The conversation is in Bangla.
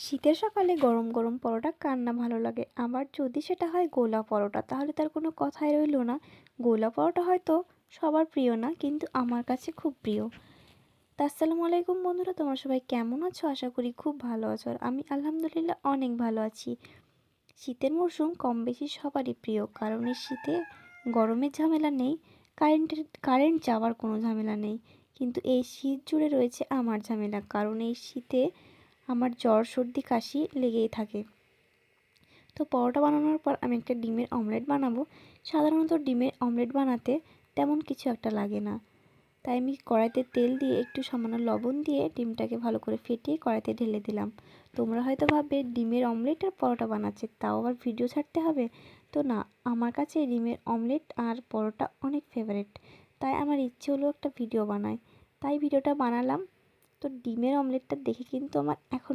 শীতের সকালে গরম গরম পরোটা কার না ভালো লাগে। আবার যদি সেটা হয় গোলা পরোটা, তাহলে তার কোনো কথাই রইলো না। গোলা পরোটা হয়তো সবার প্রিয় না, কিন্তু আমার কাছে খুব প্রিয়। তা আসসালামু আলাইকুম বন্ধুরা, তোমরা সবাই কেমন আছো? আশা করি খুব ভালো আছো। আর আমি আলহামদুলিল্লাহ অনেক ভালো আছি। শীতের মরশুম কম বেশি সবারই প্রিয়, কারণ এই শীতে গরমের ঝামেলা নেই, কারেন্ট যাওয়ার কোনো ঝামেলা নেই। কিন্তু এই শীত জুড়ে রয়েছে আমার ঝামেলা, কারণ এই শীতে আমার জ্বর সর্দি কাশি লেগেই থাকে। তো পরোটা বানানোর পর আমি একটা ডিমের অমলেট বানাবো। সাধারণত ডিমের অমলেট বানাতে তেমন কিছু একটা লাগে না, তাই আমি কড়াইতে তেল দিয়ে একটু সামান্য লবণ দিয়ে ডিমটাকে ভালো করে ফেটিয়ে কড়াইতে ঢেলে দিলাম। তোমরা হয়তো ভাববে ডিমের অমলেট আর পরোটা বানাচ্ছে, তাও আবার ভিডিও ছাড়তে হবে। তো না, আমার কাছে ডিমের অমলেট আর পরোটা অনেক ফেভারিট, তাই আমার ইচ্ছে হলো একটা ভিডিও বানাই, তাই ভিডিওটা বানালাম। তো ডিমের অমলেটটা দেখে কিন্তু আমার এখন